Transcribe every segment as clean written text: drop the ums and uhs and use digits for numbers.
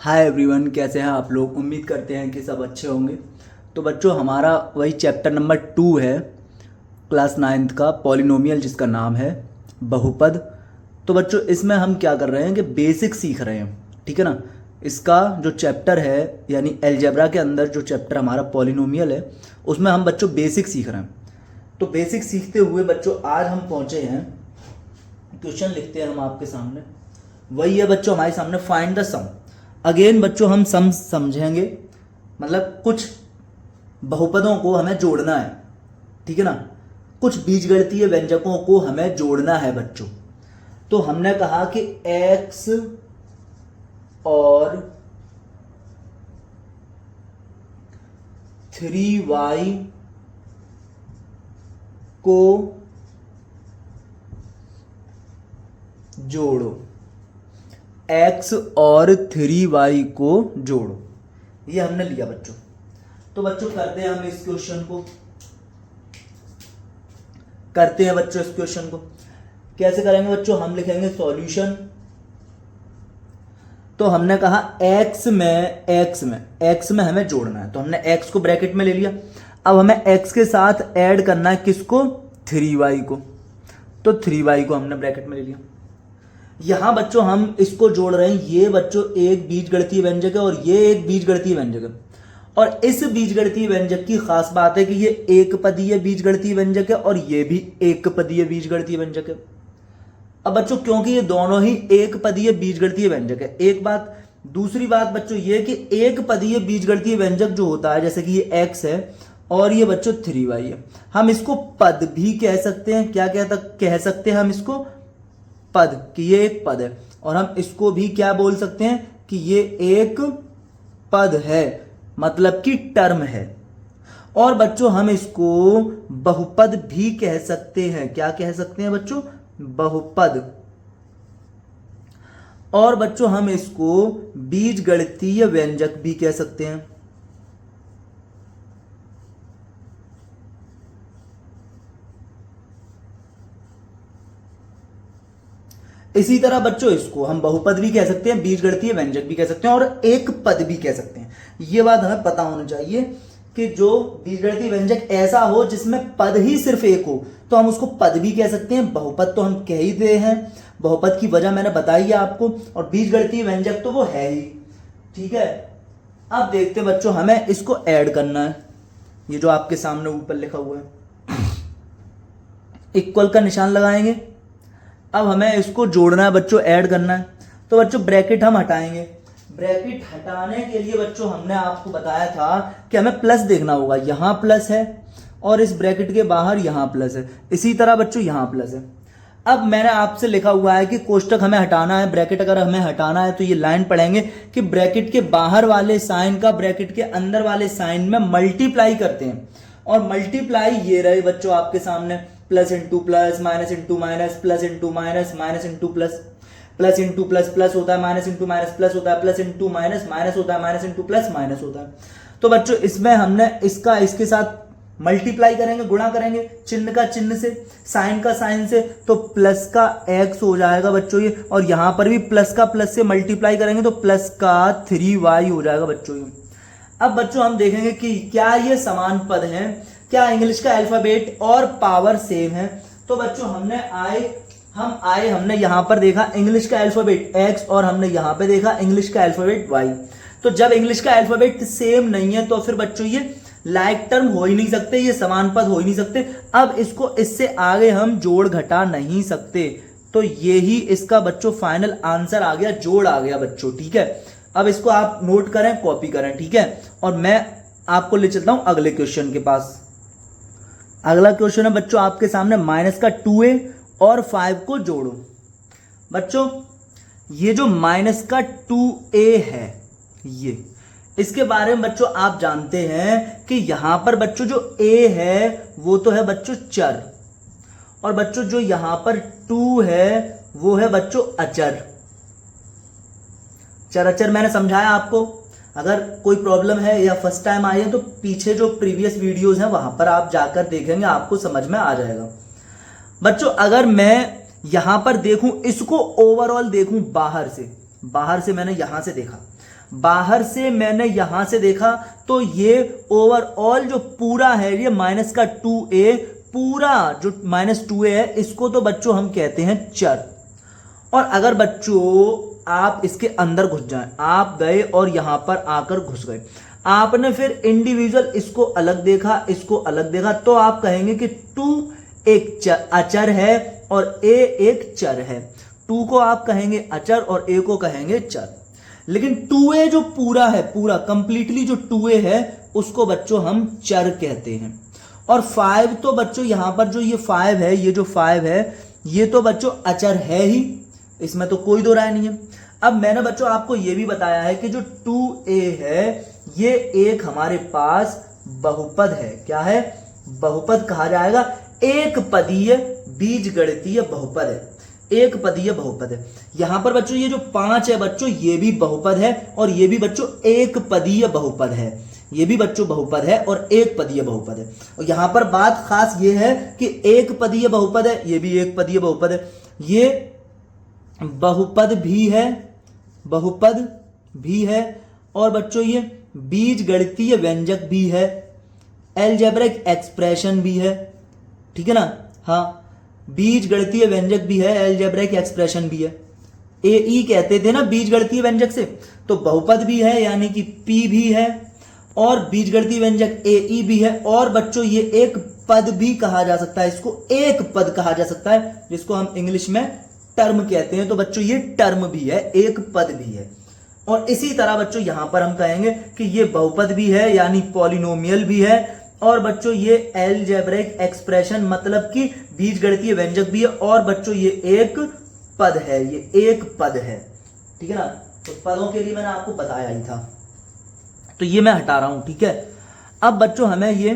Hi everyone, कैसे हैं आप लोग। उम्मीद करते हैं कि सब अच्छे होंगे। तो बच्चों, हमारा वही चैप्टर नंबर 2 है, क्लास 9th का पॉलिनोमियल, जिसका नाम है बहुपद। तो बच्चों, इसमें हम क्या कर रहे हैं कि बेसिक सीख रहे हैं, ठीक है ना। इसका जो चैप्टर है, यानी अलजेब्रा के अंदर जो चैप्टर हमारा पॉलिनोमियल है, उसमें हम बच्चों बेसिक सीख रहे हैं। तो बेसिक सीखते हुए बच्चों आज हम पहुंचे हैं, क्वेश्चन लिखते हैं हम आपके सामने। वही है बच्चों हमारे सामने, फाइंड द सम। अगेन बच्चों हम सम समझेंगे, मतलब कुछ बहुपदों को हमें जोड़ना है, ठीक है ना। कुछ बीजगणितीय व्यंजकों को हमें जोड़ना है बच्चों। तो हमने कहा कि x और 3y को जोड़ो, x और 3y को जोड़ो, ये हमने लिया बच्चों। तो बच्चों करते हैं हम इस क्वेश्चन को, करते हैं बच्चों इस क्वेश्चन को। कैसे करेंगे बच्चों, हम लिखेंगे सॉल्यूशन। तो हमने कहा x में हमें जोड़ना है, तो हमने x को ब्रैकेट में ले लिया। अब हमें x के साथ ऐड करना है किसको, 3y को। तो 3y को हमने ब्रैकेट में ले लिया। यहां बच्चों हम इसको जोड़ रहे हैं, ये बच्चों एक बीजगणितीय व्यंजक है और ये एक बीजगणितीय व्यंजक है। और इस बीजगणितीय व्यंजक की खास बात है कि ये एक पदीय बीजगणितीय व्यंजक है और ये भी एक पदीय बीजगणितीय व्यंजक है। अब बच्चों क्योंकि ये दोनों ही एक पदीय बीजगणितीय व्यंजक है, एक बात। दूसरी बात बच्चों ये कि एक पदीय बीजगणितीय व्यंजक जो होता है, जैसे कि ये x है और ये बच्चों 3y है, हम इसको पद भी कह सकते हैं। क्या कह सकते हैं हम इसको, पद, कि ये एक पद है। और हम इसको भी क्या बोल सकते हैं कि ये एक पद है, मतलब कि टर्म है। और बच्चों हम इसको बहुपद भी कह सकते हैं। क्या कह सकते हैं बच्चों, बहुपद। और बच्चों हम इसको बीजगणितीय व्यंजक भी कह सकते हैं। इसी तरह बच्चों इसको हम बहुपद भी कह सकते हैं, बीजगणितीय व्यंजक भी कह सकते हैं और एक पद भी कह सकते हैं। ये बात हमें पता होना चाहिए कि जो बीजगणितीय व्यंजक ऐसा हो जिसमें पद ही सिर्फ एक हो, तो हम उसको पद भी कह सकते हैं। बहुपद तो हम कह ही दे हैं, बहुपद की वजह मैंने बताई है आपको, और बीजगणितीय व्यंजक तो वो है ही, ठीक है। अब देखते हैं बच्चों, हमें इसको ऐड करना है। ये जो आपके सामने ऊपर लिखा हुआ है, इक्वल का निशान लगाएंगे। अब हमें इसको जोड़ना है बच्चों, ऐड करना है। तो बच्चों ब्रैकेट हम हटाएंगे। ब्रैकेट हटाने के लिए बच्चों हमने आपको बताया था कि हमें प्लस देखना होगा। यहां प्लस है और इस ब्रैकेट के बाहर यहां प्लस है। इसी तरह बच्चों यहां प्लस है। अब मैंने आपसे लिखा हुआ है कि कोष्टक हमें हटाना है, ब्रैकेट अगर हमें हटाना है तो ये लाइन पढ़ेंगे कि ब्रैकेट के बाहर वाले साइन का ब्रैकेट के अंदर वाले साइन में मल्टीप्लाई करते हैं। और मल्टीप्लाई ये रहे बच्चों आपके सामने, plus into plus, minus into minus, plus into minus, minus into plus, plus into plus plus होता है, माइनस इंटू माइनस प्लस होता है, प्लस इंटू माइनस माइनस होता है, माइनस इंटू प्लस माइनस होता है। तो बच्चों इसमें हमने इसका इसके साथ मल्टीप्लाई करेंगे, गुणा करेंगे, चिन्ह का चिन्ह से, साइन का साइन से, तो प्लस का x हो जाएगा बच्चों ये। और यहां पर भी प्लस का प्लस से मल्टीप्लाई करेंगे तो प्लस का 3y हो जाएगा बच्चों ये। अब बच्चों हम देखेंगे कि क्या ये समान पद हैं, क्या इंग्लिश का अल्फाबेट और पावर सेम है। तो बच्चों हमने यहां पर देखा इंग्लिश का अल्फाबेट x और हमने यहां पे देखा इंग्लिश का अल्फाबेट y। तो जब इंग्लिश का अल्फाबेट सेम नहीं है तो फिर बच्चों ये लाइक टर्म हो ही नहीं सकते, ये समान पद हो ही नहीं सकते। अब इसको इससे आगे हम जोड़ घटा नहीं सकते। तो ये ही इसका बच्चों फाइनल आंसर आ गया, जोड़ आ गया बच्चों, ठीक है। अब इसको आप नोट करें, कॉपी करें, ठीक है। और मैं आपको ले चलता हूं अगले क्वेश्चन के पास। अगला क्वेश्चन है बच्चों आपके सामने, माइनस का 2a और 5 को जोड़ो। बच्चों ये जो माइनस का 2a है, ये इसके बारे में बच्चों आप जानते हैं कि यहां पर बच्चों जो a है वो तो है बच्चों चर, और बच्चों जो यहां पर 2 है वो है बच्चों अचर। चर अचर मैंने समझाया आपको। अगर कोई प्रॉब्लम है या फर्स्ट टाइम आई है तो पीछे जो प्रीवियस वीडियोस हैं वहां पर आप जाकर देखेंगे, आपको समझ में आ जाएगा। बच्चों अगर मैं यहां पर देखूं, इसको ओवरऑल देखूं बाहर से मैंने यहां से देखा, बाहर से मैंने यहां से देखा तो ये ओवरऑल जो पूरा है ये माइनस का 2a, पूरा जो -2a है इसको तो बच्चों हम कहते हैं चर। और अगर बच्चों आप इसके अंदर घुस जाएं, आप गए और यहां पर आकर घुस गए, आपने फिर इंडिविजुअल इसको अलग देखा, इसको अलग देखा, तो आप कहेंगे कि 2 एक अचर है और a एक चर है। 2 को आप कहेंगे अचर और a को कहेंगे चर। लेकिन 2a जो पूरा है, पूरा कंप्लीटली जो 2a है उसको बच्चों हम चर कहते हैं। और 5 तो बच्चों यहां पर जो ये 5 है, ये जो 5 है ये तो बच्चों अचर है ही, इसमें तो कोई दो राय नहीं है। अब मैंने बच्चों आपको ये भी बताया है कि जो 2a है ये एक हमारे पास बहुपद है। क्या है? बहुपद कहा जाएगा। एक पदीय बीजगणितीय बहुपद है, एक पदीय बहुपद है। यहां पर बच्चों ये जो 5 है बच्चों ये भी बहुपद है और ये भी बच्चों एक पदीय बहुपद है, ये भी बच्चों बहुपद है और एक पदीय बहुपद है। और यहां पर बात खास ये है कि एक पदीय बहुपद है, ये भी एक पदीय बहुपद है, ये बहुपद भी है, बहुपद भी है और बच्चों ये बीजगणितीय व्यंजक भी है, अलजेब्रिक एक्सप्रेशन भी है। ठीक है ना? हाँ, बीजगणितीय व्यंजक भी है, अलजेब्रिक एक्सप्रेशन भी है। ए कहते थे ना बीजगणितीय व्यंजक से, तो बहुपद भी है यानी कि पी भी है और बीजगणितीय व्यंजक ए भी है। और बच्चों ये एक पद भी कहा जा सकता है, इसको एक पद कहा जा सकता है, जिसको हम इंग्लिश में टर्म कहते हैं। तो बच्चों ये टर्म भी है, एक पद भी है। और इसी तरह बच्चों यहां पर हम कहेंगे कि ये बहुपद भी है यानी पॉलिनोमियल भी है और बच्चों ये अलजेब्रिक एक्सप्रेशन मतलब कि बीजगणितीय व्यंजक भी है और बच्चों ये एक पद है, ये एक पद है। ठीक है ना? तो पदों के लिए मैंने आपको बताया ही था, तो ये मैं हटा रहा हूं। ठीक है? अब बच्चों हमें ये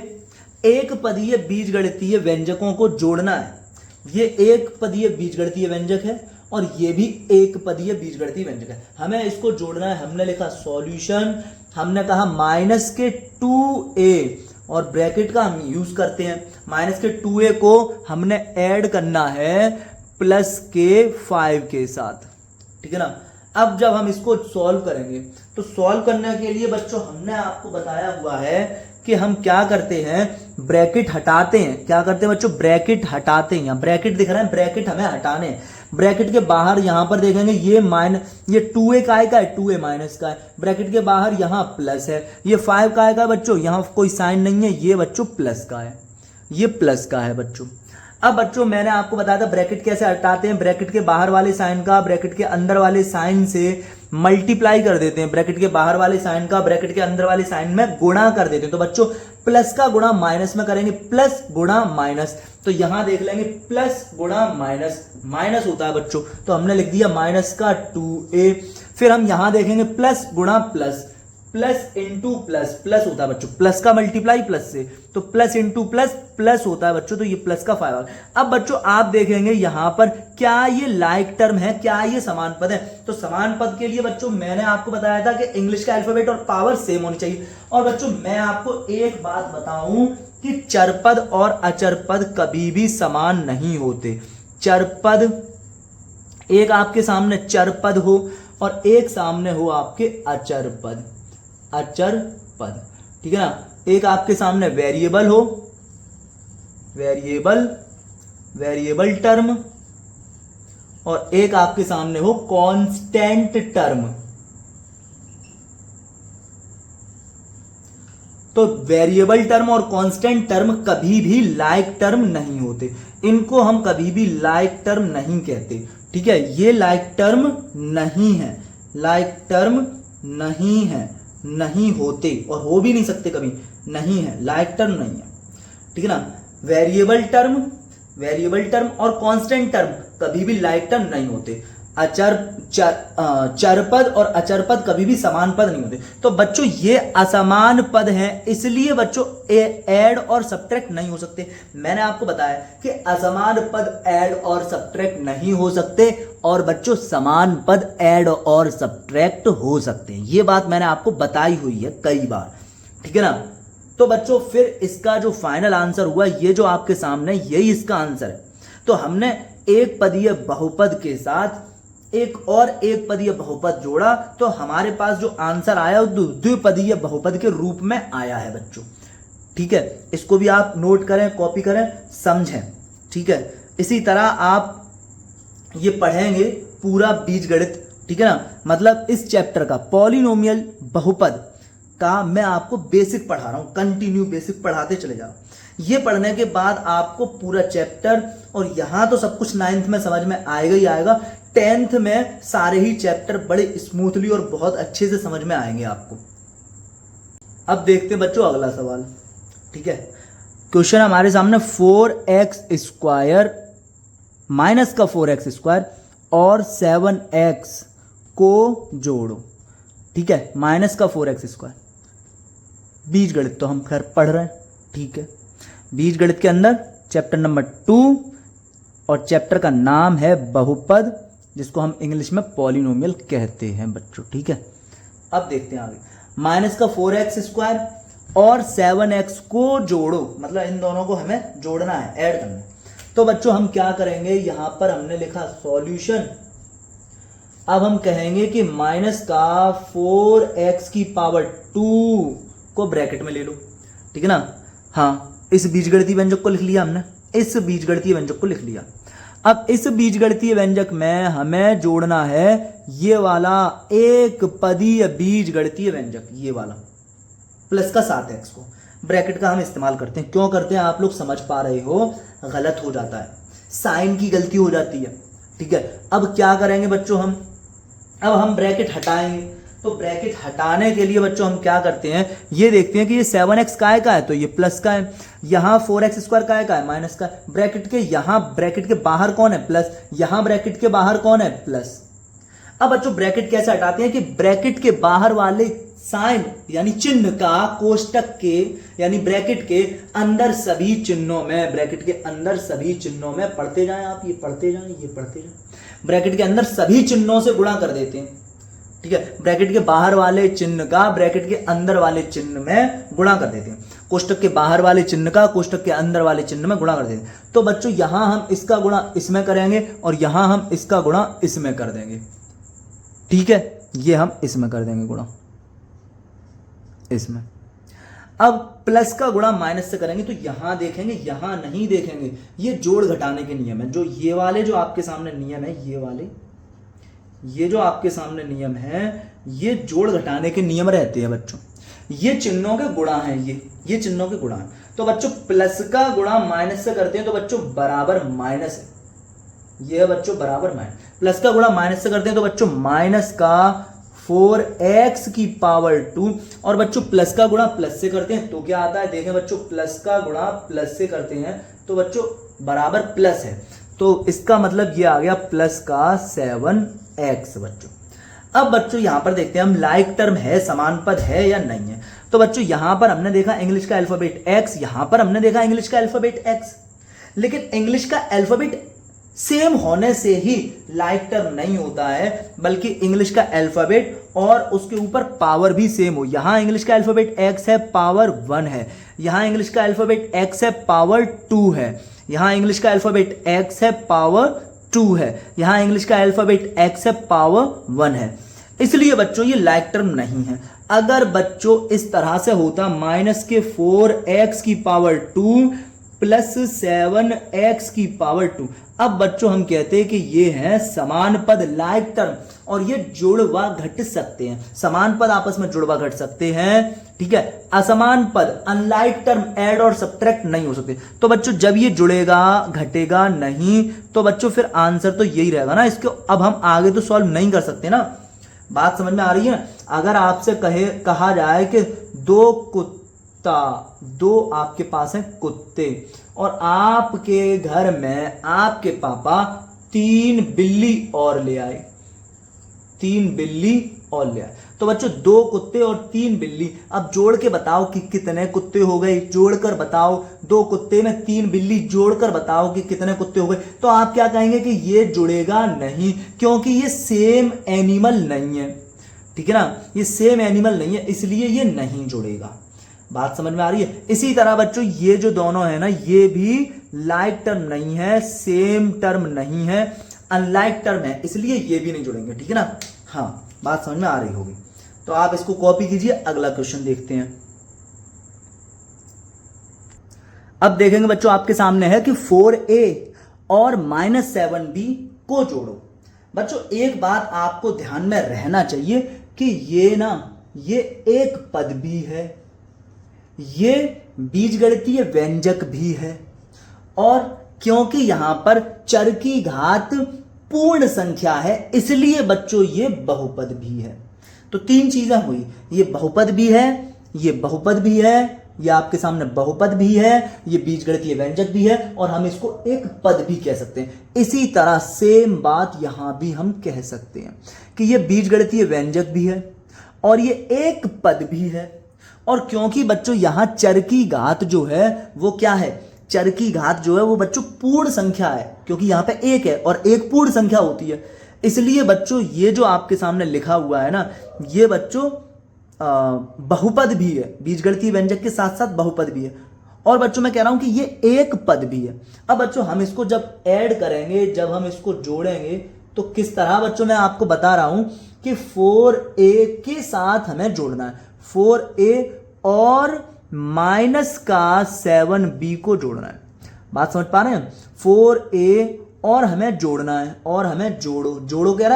एक पदीय बीजगणितीय व्यंजकों को जोड़ना है। ये एक पदीय बीजगणितीय व्यंजक है और ये भी एक पदीय बीजगणितीय व्यंजक है, हमें इसको जोड़ना है। हमने लिखा सॉल्यूशन, हमने कहा माइनस के 2a और ब्रैकेट का हम यूज करते हैं। माइनस के 2a को हमने ऐड करना है प्लस के 5 के साथ। ठीक है ना? अब जब हम इसको सॉल्व करेंगे तो सॉल्व करने के लिए बच्चों हमने आपको बताया हुआ है कि हम क्या करते हैं, ब्रैकेट हटाते हैं। क्या करते हैं बच्चों? ब्रैकेट हटाते हैं। यहाँ ब्रैकेट दिख रहा है, ब्रैकेट हमें हटाने हैं। ब्रैकेट के बाहर यहां पर देखेंगे ये 2a काय का है, 2a माइनस का है। ब्रैकेट के बाहर यहां प्लस है। ये 5 काय का है बच्चों, यहां कोई साइन नहीं है, ये बच्चों प्लस का है, ये प्लस का है बच्चों। अब बच्चों मैंने आपको बताया था ब्रैकेट कैसे हटाते हैं। ब्रैकेट के बाहर वाले साइन का ब्रैकेट के अंदर वाले साइन से मल्टीप्लाई कर देते हैं। ब्रैकेट के बाहर वाले साइन का ब्रैकेट के अंदर वाले साइन में गुणा कर देते हैं। तो बच्चों प्लस का गुणा माइनस में करेंगे, प्लस गुणा माइनस। तो यहां देख लेंगे प्लस गुणा माइनस, माइनस होता है बच्चों, तो हमने लिख दिया माइनस का 2a। फिर हम यहां देखेंगे प्लस गुणा plus, plus into plus, plus होता है बच्चों, प्लस का मल्टीप्लाई प्लस से, तो प्लस इंटू प्लस, प्लस होता है बच्चों, तो ये प्लस का 5। अब बच्चों आप देखेंगे यहां पर क्या ये लाइक टर्म है, क्या ये समान पद है। तो समान पद के लिए बच्चों मैंने आपको बताया था कि इंग्लिश का अल्फाबेट और पावर सेम होनी चाहिए। और बच्चों मैं आपको एक बात बताऊं कि चरपद और अचरपद कभी भी समान नहीं होते। चरपद, एक आपके सामने चरपद हो और एक सामने हो आपके अचरपद, अचर पद। ठीक है ना? एक आपके सामने वेरिएबल हो, वेरिएबल, वेरिएबल टर्म, और एक आपके सामने हो कांस्टेंट टर्म। तो वेरिएबल टर्म और कांस्टेंट टर्म कभी भी लाइक टर्म नहीं होते, इनको हम कभी भी लाइक टर्म नहीं कहते। ठीक है? ये लाइक टर्म नहीं है, लाइक टर्म नहीं है, नहीं होते और हो भी नहीं सकते, कभी नहीं है, लाइक टर्म नहीं है। ठीक है ना? वेरिएबल टर्म, वेरिएबल टर्म और कांस्टेंट टर्म कभी भी लाइक टर्म नहीं होते। चरपद और अचरपद कभी भी समान पद नहीं होते। तो बच्चों ये असमान पद हैं, इसलिए बच्चों ऐड और सब्ट्रैक्ट नहीं हो सकते। मैंने आपको बताया कि असमान पद ऐड और सब्ट्रैक्ट नहीं हो सकते और बच्चों समान पद ऐड और सब्ट्रैक्ट हो सकते हैं। ये बात मैंने आपको बताई हुई है कई बार। ठीक है ना? तो बच्चों फिर इसका जो फाइनल आंसर हुआ, ये जो आपके सामने, यही इसका आंसर है। तो हमने एक पदीय बहुपद के साथ एक और एक पदीय बहुपद जोड़ा तो हमारे पास जो आंसर आया वो द्विपदीय बहुपद के रूप में आया है बच्चों। ठीक है, इसको भी आप नोट करें, कॉपी करें, समझें। ठीक है, इसी तरह आप ये पढ़ेंगे पूरा बीजगणित। ठीक है ना, मतलब इस चैप्टर का पॉलिनोमियल बहुपद का मैं आपको बेसिक पढ़ा रहा हूं, कंटिन्यू बेसिक पढ़ाते चले जाओ। ये पढ़ने के बाद आपको पूरा चैप्टर, और यहां तो सब कुछ 9th में समझ में आएगा ही आएगा, 10th में सारे ही चैप्टर बड़े स्मूथली और बहुत अच्छे से समझ में आएंगे आपको। अब देखते हैं बच्चों अगला सवाल। ठीक है, क्वेश्चन हमारे सामने 4x² माइनस का 4x² और 7x को जोड़ो। ठीक है, माइनस का 4x²। बीजगणित तो हम खैर पढ़ रहे हैं। ठीक है, बीजगणित के अंदर चैप्टर नंबर 2 और चैप्टर का नाम है बहुपद, जिसको हम इंग्लिश में पॉलिनोमियल कहते हैं बच्चों। ठीक है, अब देखते हैं आगे। माइनस का 4x² और 7x को जोड़ो, मतलब इन दोनों को हमें जोड़ना है, ऐड करना है। तो बच्चों हम क्या करेंगे, यहां पर हमने लिखा सॉल्यूशन। अब हम कहेंगे कि माइनस का 4x² को ब्रैकेट में ले लो। ठीक है ना, हाँ, इस बीजगणितीय व्यंजक को लिख लिया हमने, इस बीजगणितीय व्यंजक को लिख लिया। अब इस बीजगणितीय व्यंजक में हमें जोड़ना है ये वाला एक पदीय बीजगणितीय व्यंजक, ये वाला प्लस का 7x को। ब्रैकेट का हम इस्तेमाल करते हैं, क्यों करते हैं आप लोग समझ पा रहे हो, गलत हो जाता है, साइन की गलती हो जाती है। ठीक है, अब क्या करेंगे बच्चों, अब हम ब्रैकेट हटाएंगे। तो ब्रैकेट हटाने के लिए बच्चों हम क्या करते हैं, ये देखते हैं कि ये 7x का है तो ये प्लस का है, यहां 4x² का है माइनस का। ब्रैकेट के यहां, ब्रैकेट के बाहर कौन है, प्लस, यहां ब्रैकेट के बाहर कौन है, प्लस। अब बच्चों ब्रैकेट कैसे हटाते हैं कि ब्रैकेट के बाहर वाले साइन यानी चिन्ह का कोष्टक के यानी ब्रैकेट के अंदर सभी चिन्हों में, ब्रैकेट के अंदर सभी चिन्हों में पढ़ते जाएं आप, ये पढ़ते जाएं, ये पढ़ते जाएं, ब्रैकेट के अंदर सभी चिन्हों से गुणा कर देते हैं। ठीक है, ब्रैकेट के बाहर वाले चिन्ह का ब्रैकेट के अंदर वाले चिन्ह में गुणा कर देते हैं, कोष्टक के बाहर वाले चिन्ह का कोष्टक के अंदर वाले चिन्ह में गुणा कर देते हैं। तो बच्चों यहां हम इसका गुणा इसमें करेंगे और यहां हम इसका गुणा इसमें कर देंगे। ठीक है, ये हम इसमें कर देंगे गुणा इसमें। अब प्लस का गुणा माइनस से करेंगे तो यहां देखेंगे, यहां नहीं देखेंगे, ये जोड़ घटाने के नियम है, जो ये वाले जो आपके सामने नियम है, ये वाले, ये जो आपके सामने नियम है, ये जोड़ घटाने के नियम रहते हैं बच्चों। ये चिन्हों के गुणा हैं, ये चिन्हों के गुणा हैं। तो बच्चों प्लस का गुणा माइनस से करते हैं तो बच्चों बराबर माइनस है, ये है बच्चों बराबर माइनस। प्लस का गुणा माइनस से करते हैं तो बच्चों माइनस का 4x² और बच्चों प्लस का गुणा प्लस से करते हैं तो क्या आता है, देखें बच्चों, प्लस का गुणा प्लस से करते हैं तो बच्चों बराबर प्लस है, तो इसका मतलब ये आ गया प्लस का 7x बच्चों। अब बच्चों यहां पर देखते हैं हम लाइक टर्म है, समान पद है या नहीं है। तो बच्चों यहां पर हमने देखा इंग्लिश का अल्फाबेट x, यहां पर हमने देखा इंग्लिश का अल्फाबेट x, लेकिन इंग्लिश का अल्फाबेट सेम होने से ही लाइक टर्म नहीं होता है, बल्कि इंग्लिश का अल्फाबेट और उसके ऊपर पावर भी सेम हो। यहां इंग्लिश का अल्फाबेट x है, पावर 1 है, यहां इंग्लिश का अल्फाबेट x है, पावर 2 है, यहां इंग्लिश का अल्फाबेट x है, पावर 2 है, यहां इंग्लिश का अल्फाबेट x है, पावर 1 है। इसलिए बच्चों ये लाइक टर्म नहीं है। अगर बच्चों इस तरह से होता माइनस के 4x² प्लस 7x², अब बच्चों हम कहते हैं कि ये है समान पद, लाइक टर्म, और ये जुड़वा घट सकते हैं, समान पद आपस में जुड़वा घट सकते हैं। ठीक है, असमान पद अनलाइक टर्म ऐड और सब्ट्रैक्ट नहीं हो सकते। तो बच्चों जब ये जुड़ेगा घटेगा नहीं, तो बच्चों फिर आंसर तो यही रहेगा ना इसके। अब हम आगे तो सॉल्व नहीं कर सकते ना, बात समझ में आ रही है ना। अगर आपसे कहा जाए कि दो आपके पास है कुत्ते और आपके घर में आपके पापा 3 बिल्ली और ले आए, 3 बिल्ली और ले आए, तो बच्चों 2 कुत्ते और 3 बिल्ली, अब जोड़ के बताओ कि कितने कुत्ते हो गए, जोड़कर बताओ, 2 कुत्ते में 3 बिल्ली जोड़कर बताओ कि कितने कुत्ते हो गए। तो आप क्या कहेंगे कि ये जुड़ेगा नहीं, क्योंकि ये सेम एनिमल नहीं है। ठीक है ना, ये सेम एनिमल नहीं है, इसलिए ये नहीं जुड़ेगा। बात समझ में आ रही है। इसी तरह बच्चों ये जो दोनों है ना, ये भी लाइक टर्म नहीं है, सेम टर्म नहीं है। अनलाइक टर्म है, इसलिए ये भी नहीं जुड़ेंगे, ठीक है ना। हाँ, बात समझ में आ रही होगी। तो आप इसको कॉपी कीजिए, अगला क्वेश्चन देखते हैं। अब देखेंगे बच्चों, आपके सामने है कि 4a और -7b को जोड़ो। बच्चों एक बात आपको ध्यान में रहना चाहिए कि ये एक पद भी है, ये बीजगणितीय व्यंजक भी है, और क्योंकि यहां पर चर की घात पूर्ण संख्या है इसलिए बच्चों ये बहुपद भी है। तो तीन चीजें हुई, ये बहुपद भी है, ये बहुपद भी है, ये आपके सामने बहुपद भी है, ये बीजगणितीय व्यंजक भी है, और हम इसको एक पद भी कह सकते हैं। इसी तरह सेम बात यहां भी हम कह सकते हैं कि ये बीजगणितीय व्यंजक भी है और ये एक पद भी है। और क्योंकि बच्चों यहां चर की घात जो है वो क्या है, चर की घात जो है वो बच्चों पूर्ण संख्या है, क्योंकि यहां पे एक है और एक पूर्ण संख्या होती है, इसलिए बच्चों ये जो आपके सामने लिखा हुआ है ना, ये बच्चों बहुपद भी है, बीजगणितीय व्यंजक के साथ साथ बहुपद भी है। और बच्चों मैं कह रहा हूं कि ये एक पद भी है। अब बच्चों हम इसको जब ऐड करेंगे, जब हम इसको जोड़ेंगे, तो किस तरह बच्चों मैं आपको बता रहा हूं कि 4a के साथ हमें जोड़ना है, 4a और -7b को जोड़ना है। बात समझ पा रहे हैं, 4a और हमें जोड़ना है, और हमें जोड़ो कह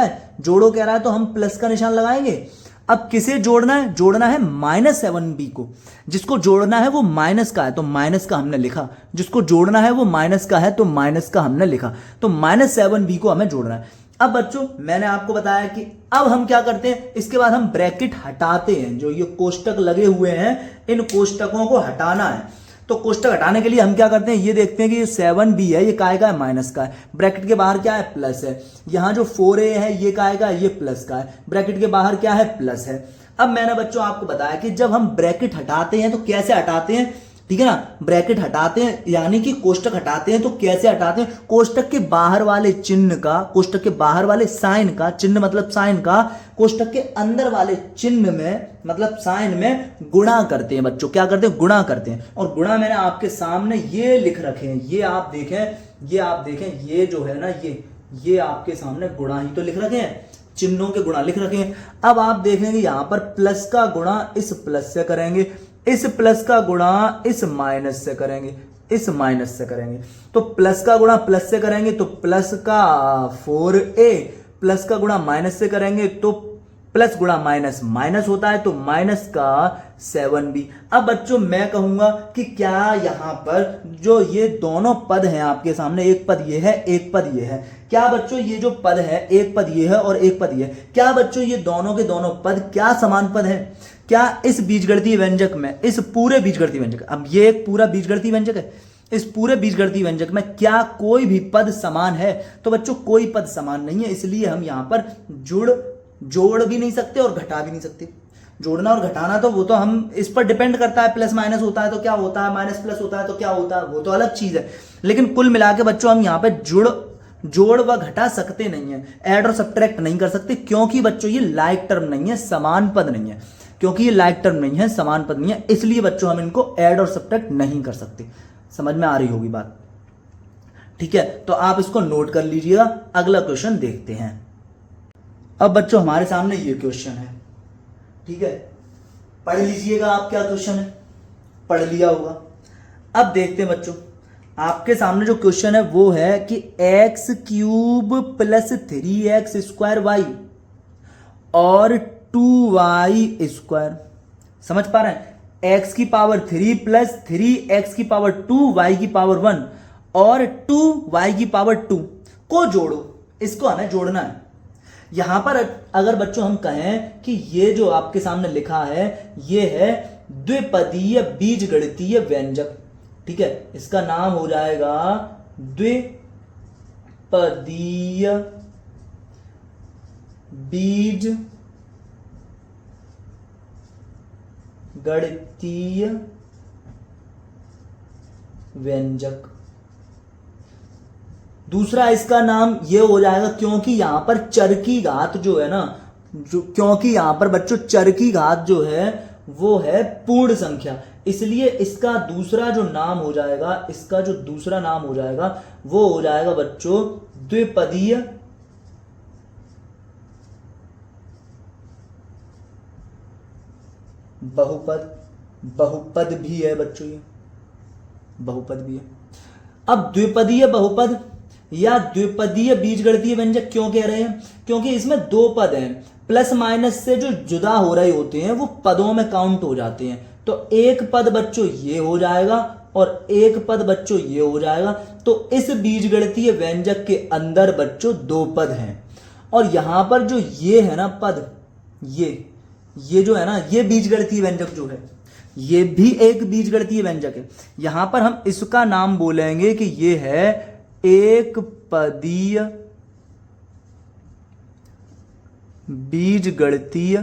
रहा है तो हम प्लस का निशान लगाएंगे। अब किसे जोड़ना है, जोड़ना है -7b को। जिसको जोड़ना है वो माइनस का है तो माइनस का हमने लिखा, जिसको जोड़ना है वो माइनस का है तो माइनस का हमने लिखा, तो -7b को हमें जोड़ना है। अब बच्चों मैंने आपको बताया कि अब हम क्या करते हैं, इसके बाद हम ब्रैकेट हटाते हैं, जो ये कोष्टक लगे हुए हैं इन कोष्टकों को हटाना है। तो कोष्टक हटाने के लिए हम क्या करते हैं, ये देखते हैं कि ये 7b है, ये काय का है, माइनस का है, ब्रैकेट के बाहर क्या है, प्लस है। यहाँ जो 4a है ये काय का है, ये प्लस का है, ब्रैकेट के बाहर क्या है, प्लस है। अब मैंने बच्चों आपको बताया कि जब हम ब्रैकेट हटाते हैं तो कैसे हटाते हैं, ठीक है ना। ब्रैकेट हटाते हैं यानी कि कोष्टक हटाते हैं तो कैसे हटाते हैं, कोष्टक के बाहर वाले चिन्ह का, कोष्टक के बाहर वाले साइन का, चिन्ह मतलब साइन का, कोष्टक के अंदर वाले चिन्ह में मतलब साइन में गुणा करते हैं बच्चों। क्या करते हैं, गुणा करते हैं। और गुणा मैंने आपके सामने ये लिख रखे हैं, ये आप देखें, ये जो है ना, ये आपके सामने गुणा ही तो लिख रखे हैं, चिन्हों के गुणा लिख रखे हैं। अब आप देखेंगे यहां पर प्लस का गुणा इस प्लस से करेंगे, इस प्लस का गुणा इस माइनस से करेंगे, इस माइनस से करेंगे। तो प्लस का गुणा प्लस से करेंगे तो प्लस का 4a, प्लस का गुणा माइनस से करेंगे तो प्लस गुणा माइनस माइनस होता है तो माइनस का 7b। अब बच्चों मैं कहूंगा कि क्या यहां पर जो ये दोनों पद हैं आपके सामने, एक पद ये है, एक पद ये है, क्या बच्चों ये जो पद है, एक पद ये है और एक पद ये है, क्या बच्चों ये दोनों के दोनों पद क्या समान पद है? क्या इस बीजगणितीय व्यंजक में, इस पूरे बीजगणितीय व्यंजक, अब ये एक पूरा बीजगणितीय व्यंजक है, इस पूरे बीजगणितीय व्यंजक में क्या कोई भी पद समान है? तो बच्चों कोई पद समान नहीं है, इसलिए हम यहां पर जोड़ भी नहीं सकते और घटा भी नहीं सकते। जोड़ना और घटाना तो वो तो हम इस पर डिपेंड करता है, प्लस माइनस होता है तो क्या होता है, माइनस प्लस होता है तो क्या होता है, वो तो अलग चीज है। लेकिन कुल मिला के बच्चों हम यहाँ पे जोड़ व घटा सकते नहीं है, ऐड और सब्ट्रैक्ट नहीं कर सकते, क्योंकि बच्चों ये लाइक टर्म नहीं है, समान पद नहीं है, क्योंकि ये लाइक टर्म नहीं है, समान पद नहीं है, इसलिए बच्चों हम इनको ऐड और सब्ट्रैक्ट नहीं कर सकते। समझ में आ रही होगी बात, ठीक है। तो आप इसको नोट कर लीजिएगा, अगला क्वेश्चन देखते हैं। अब बच्चों हमारे सामने ये क्वेश्चन है, ठीक है, पढ़ लीजिएगा आप क्या क्वेश्चन है, पढ़ लिया होगा। अब देखते हैं बच्चों, आपके सामने जो क्वेश्चन है वो है कि x³ + 3x² y और 2y²। समझ पा रहे हैं, x³ + 3x² 2y² और 2y² को जोड़ो, इसको हमें जोड़ना है। यहां पर अगर बच्चों हम कहें कि ये जो आपके सामने लिखा है ये है द्विपदीय बीजगणितीय व्यंजक, ठीक है, इसका नाम हो जाएगा द्विपदीय बीजगणितीय व्यंजक। दूसरा इसका नाम ये हो जाएगा क्योंकि यहां पर चर की घात जो है ना, क्योंकि यहां पर बच्चों चर की घात जो है वो है पूर्ण संख्या, इसलिए इसका दूसरा जो नाम हो जाएगा, इसका जो दूसरा नाम हो जाएगा वो हो जाएगा बच्चों द्विपदीय बहुपद, बहुपद भी है बच्चों, ये बहुपद भी है। अब द्विपदीय बहुपद या द्विपदीय बीजगणितीय व्यंजक क्यों कह रहे हैं? क्योंकि इसमें दो पद हैं, प्लस माइनस से जो जुदा हो रहे होते हैं वो पदों में काउंट हो जाते हैं। तो एक पद बच्चों ये हो जाएगा और एक पद बच्चों ये हो जाएगा। तो इस बीजगणितीय व्यंजक के अंदर बच्चों दो पद हैं और यहां पर जो ये है ना पद, ये जो है ना, ये बीजगणितीय व्यंजक जो है ये भी एक बीजगणितीय व्यंजक है। यहां पर हम इसका नाम बोलेंगे कि ये है एक पदीय बीजगणितीय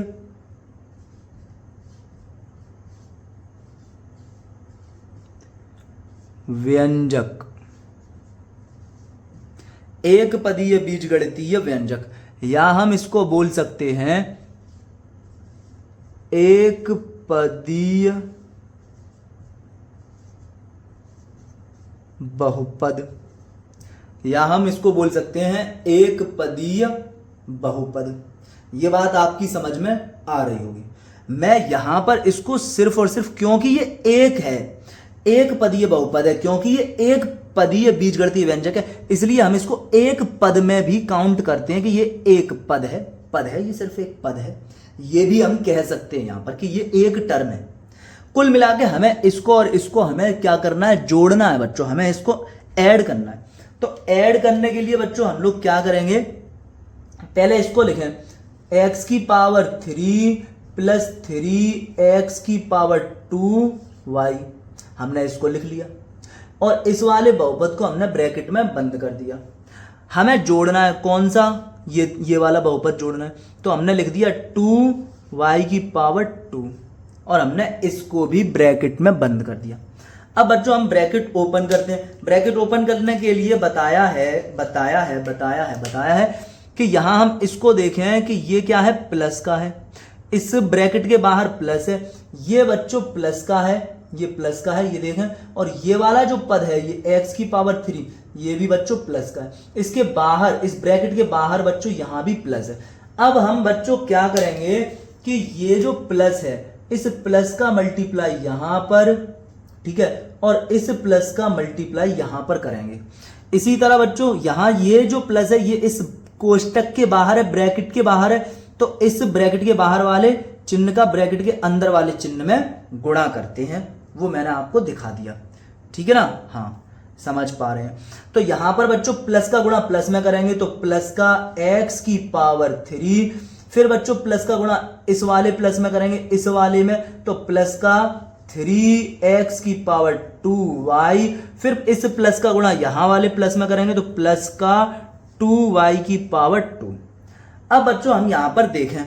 व्यंजक, एक पदीय बीजगणितीय व्यंजक, या हम इसको बोल सकते हैं एक पदीय बहुपद, या हम इसको बोल सकते हैं एक पदीय बहुपद। ये बात आपकी समझ में आ रही होगी। मैं यहां पर इसको सिर्फ और सिर्फ, क्योंकि ये एक है, एक पदीय बहुपद है, क्योंकि ये एक पदीय बीजगणितीय व्यंजक है, इसलिए हम इसको एक पद में भी काउंट करते हैं कि ये एक पद है, ये सिर्फ एक पद है। ये भी हम कह सकते हैं यहां पर कि ये एक टर्म है। कुल मिला के हमें इसको और इसको हमें क्या करना है? जोड़ना है बच्चों, हमें इसको ऐड करना है। तो ऐड करने के लिए बच्चों हम लोग क्या करेंगे? पहले इसको लिखें x की पावर 3 प्लस 3x की पावर 2y, हमने इसको लिख लिया और इस वाले बहुपद को हमने ब्रैकेट में बंद कर दिया। हमें जोड़ना है कौन सा? ये वाला बहुपद जोड़ना है, तो हमने लिख दिया 2y की पावर 2 और हमने इसको भी ब्रैकेट में बंद कर दिया। अब बच्चों हम ब्रैकेट ओपन करते हैं। ब्रैकेट ओपन करने के लिए बताया है कि यहां हम इसको देखें कि ये क्या है? प्लस का है। इस ब्रैकेट के बाहर प्लस है, ये बच्चों प्लस का है, ये प्लस का है, ये देखें। और ये वाला जो पद है ये x की पावर 3, ये भी बच्चों प्लस का है। इसके बाहर, इस ब्रैकेट के बाहर बच्चों यहां भी प्लस है। अब हम बच्चों क्या करेंगे कि ये जो प्लस है इस प्लस का मल्टीप्लाई यहां पर, ठीक है, और इस प्लस का मल्टीप्लाई यहां पर करेंगे। इसी तरह बच्चों यहां ये जो प्लस है ये इस कोष्टक के बाहर है, ब्रैकेट के बाहर है, तो इस ब्रैकेट के बाहर वाले चिन्ह का ब्रैकेट के अंदर वाले चिन्ह में गुणा करते हैं। वो मैंने आपको दिखा दिया, ठीक है ना? हाँ, समझ पा रहे हैं? तो यहां पर बच्चों प्लस का गुणा प्लस में करेंगे तो प्लस का x की पावर 3, फिर बच्चों प्लस का गुणा इस वाले प्लस में करेंगे, इस वाले में, तो प्लस का 3x की पावर 2y, फिर इस प्लस का गुणा यहां वाले प्लस में करेंगे तो प्लस का 2y की पावर 2। अब बच्चों हम यहां पर देखें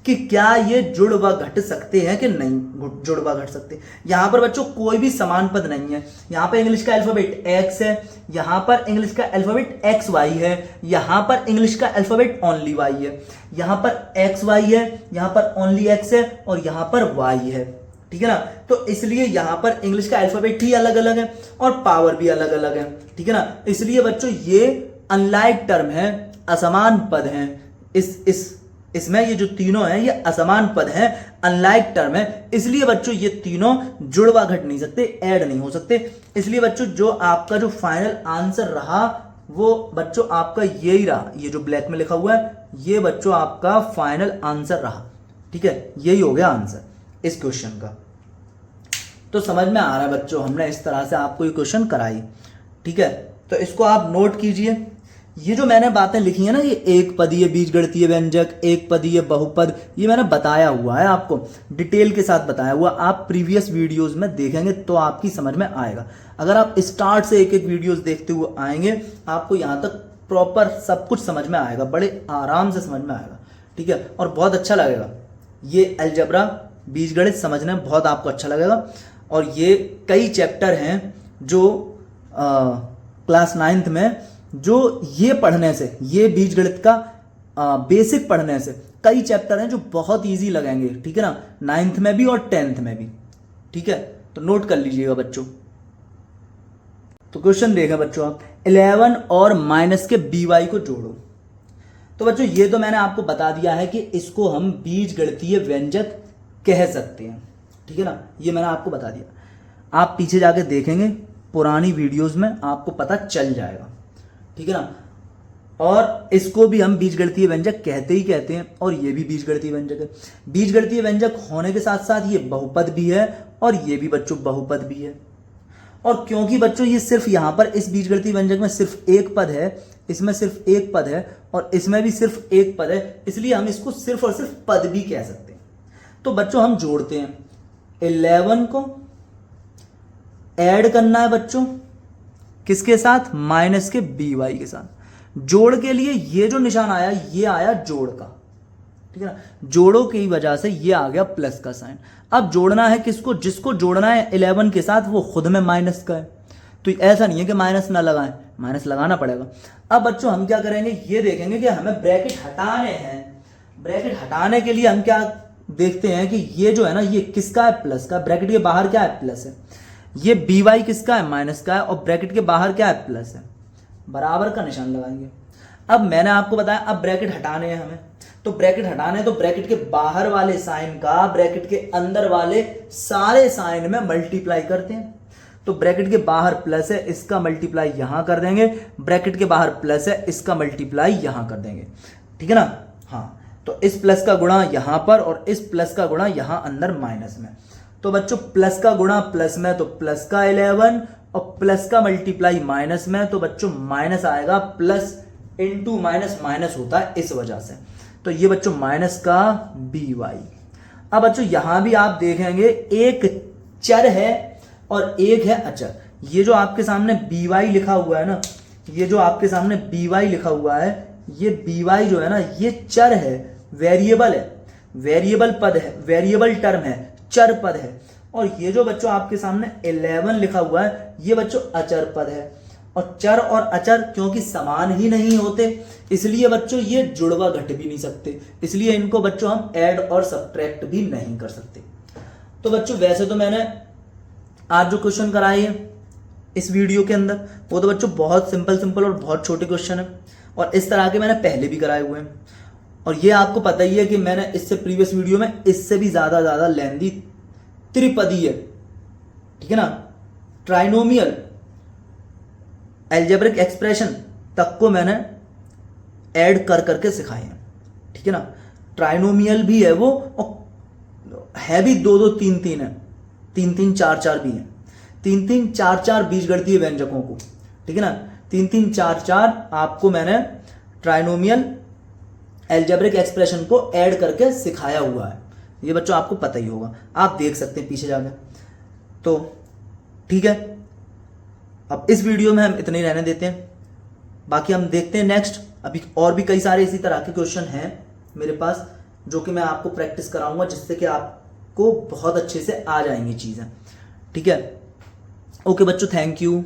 कि क्या ये जुड़ व घट सकते हैं कि नहीं जुड़ व घट सकते। यहां पर बच्चों कोई भी समान पद नहीं है। यहां पर इंग्लिश का अल्फाबेट x है, यहां पर इंग्लिश का अल्फाबेट xy है, यहां पर इंग्लिश का अल्फाबेट ओनली y है, यहां पर xy है, यहां पर ओनली x है और यहां पर y है, ठीक है ना? तो इसलिए यहां पर इंग्लिश का अल्फाबेट ही अलग अलग है और पावर भी अलग अलग है, ठीक है ना? इसलिए बच्चों ये अनलाइक टर्म है, असमान पद हैं। इसमें ये जो तीनों हैं ये असमान पद हैं, अनलाइक टर्म है। इसलिए बच्चों ये तीनों जुड़वा घट नहीं सकते, ऐड नहीं हो सकते। इसलिए बच्चों जो आपका जो फाइनल आंसर रहा वो बच्चों आपका यही रहा, ये जो ब्लैक में लिखा हुआ है ये बच्चों आपका फाइनल आंसर रहा, ठीक है? यही हो गया आंसर इस क्वेश्चन का। तो समझ में आ रहा है बच्चों, हमने इस तरह से आपको ये क्वेश्चन कराई, ठीक है? तो इसको आप नोट कीजिए। ये जो मैंने बातें लिखी है ना, ये एक पदीय बीजगणितीय व्यंजक, एक पदीय बहुपद, ये मैंने बताया हुआ है, आपको डिटेल के साथ बताया हुआ। आप प्रीवियस वीडियोस में देखेंगे तो आपकी समझ में आएगा। अगर आप स्टार्ट से एक एक वीडियोस देखते हुए आएंगे आपको यहाँ तक प्रॉपर सब कुछ समझ में आएगा, बड़े आराम से समझ में आएगा, ठीक है? और बहुत अच्छा लगेगा। ये अलजेब्रा बीजगणित समझने में बहुत आपको अच्छा लगेगा। और ये कई चैप्टर हैं जो क्लास 9th में, जो ये पढ़ने से, ये बीजगणित का बेसिक पढ़ने से कई चैप्टर हैं जो बहुत इजी लगेंगे, ठीक है ना? 9th में भी और 10th में भी, ठीक है? तो नोट कर लीजिएगा बच्चों। तो क्वेश्चन देखें बच्चों आप, 11 और माइनस के by को जोड़ो। तो बच्चों ये तो मैंने आपको बता दिया है कि इसको हम बीजगणितीय व्यंजक कह सकते हैं, ठीक है ना, ये मैंने आपको बता दिया। आप पीछे जाके देखेंगे पुरानी वीडियोस में, आपको पता चल जाएगा, ठीक है ना। और इसको भी हम बीजगणितीय व्यंजक कहते ही कहते हैं, और ये भी बीजगणितीय व्यंजक है। बीजगणितीय व्यंजक होने के साथ साथ ये बहुपद भी है, और ये भी बच्चों बहुपद भी है। और क्योंकि बच्चों ये सिर्फ यहाँ पर इस बीजगणितीय व्यंजक में सिर्फ एक पद है, इसमें सिर्फ एक पद है, और इसमें भी सिर्फ एक पद है, इसलिए हम इसको सिर्फ और सिर्फ पद भी कह सकते हैं। तो बच्चों हम जोड़ते हैं, 11 को ऐड करना है बच्चों किसके साथ, माइनस के by के साथ। जोड़ के लिए ये जो निशान आया, ये आया जोड़ का, ठीक है ना, जोड़ों की वजह से ये आ गया प्लस का साइन। अब जोड़ना है किसको, जिसको जोड़ना है 11 के साथ वो खुद में माइनस का है, तो ऐसा नहीं है कि माइनस ना लगाएं, माइनस लगाना पड़ेगा। अब बच्चों हम क्या करेंगे, ये देखेंगे कि हमें ब्रैकेट हटाने हैं। ब्रैकेट हटाने के लिए हम क्या देखते हैं कि ये जो है ना, ये किसका है, प्लस का। ब्रैकेट के बाहर क्या है, प्लस है। ये by किसका है, माइनस का है, और ब्रैकेट के बाहर क्या है, प्लस है। बराबर का निशान लगाएंगे। अब मैंने आपको बताया, अब ब्रैकेट हटाने हैं हमें, तो ब्रैकेट हटाने हैं, तो ब्रैकेट के बाहर वाले साइन का ब्रैकेट के अंदर वाले सारे साइन में मल्टीप्लाई करते हैं। तो ब्रैकेट के बाहर प्लस है, इसका मल्टीप्लाई यहां कर देंगे, ब्रैकेट के बाहर प्लस है, इसका मल्टीप्लाई यहां कर देंगे, ठीक है ना। हाँ, तो इस प्लस का गुणा यहां पर, और इस प्लस का गुणा यहां अंदर माइनस में। तो बच्चों प्लस का गुणा प्लस में, तो प्लस का 11, और प्लस का मल्टीप्लाई माइनस में, तो बच्चों माइनस आएगा, प्लस इंटू माइनस माइनस होता है इस वजह से। तो ये बच्चों माइनस का by। अब बच्चों यहां भी आप देखेंगे एक चर है और एक है अचर। ये जो आपके सामने by लिखा हुआ है ना, ये जो आपके सामने by लिखा हुआ है, ये by जो है ना, ये चर है, वेरिएबल है, वेरिएबल पद है, वेरिएबल टर्म है, चर पद है। और ये जो बच्चों आपके सामने 11 लिखा हुआ है, ये बच्चों अचर पद है। और चर और अचर क्योंकि समान ही नहीं होते, इसलिए बच्चों ये जुड़वा घट भी नहीं सकते, इसलिए इनको बच्चों हम ऐड और सब्ट्रैक्ट भी नहीं कर सकते। तो बच्चों वैसे तो मैंने आज जो क्वेश्चन कराए हैं इस वीडियो के अंदर, वो तो बच्चों बहुत सिंपल और बहुत छोटे क्वेश्चन है, और इस तरह के मैंने पहले भी कराए हुए हैं। और ये आपको पता ही है कि मैंने इससे प्रीवियस वीडियो में इससे भी ज्यादा लेंदी त्रिपदीय, ठीक है ना, ट्राइनोमियल, एल्जेब्रिक एक्सप्रेशन तक को मैंने ऐड कर करके सिखाए हैं, ठीक है ना। ट्राइनोमियल भी है वो, और है भी 2 2 3 3 है, 3 3 4 4 भी है, 3 3 4 4 बीजगणितीय व्यंजकों को, ठीक है ना, 3 3 4 4 आपको मैंने ट्राइनोमियल एल्जेब्रिक एक्सप्रेशन को ऐड करके सिखाया हुआ है। ये बच्चों आपको पता ही होगा, आप देख सकते हैं पीछे जाकर। तो ठीक है, अब इस वीडियो में हम इतने ही रहने देते हैं, बाकी हम देखते हैं नेक्स्ट। अभी और भी कई सारे इसी तरह के क्वेश्चन हैं मेरे पास, जो कि मैं आपको प्रैक्टिस कराऊंगा, जिससे कि आपको बहुत अच्छे से आ जाएंगी चीजें, ठीक है। ओके बच्चों, थैंक यू।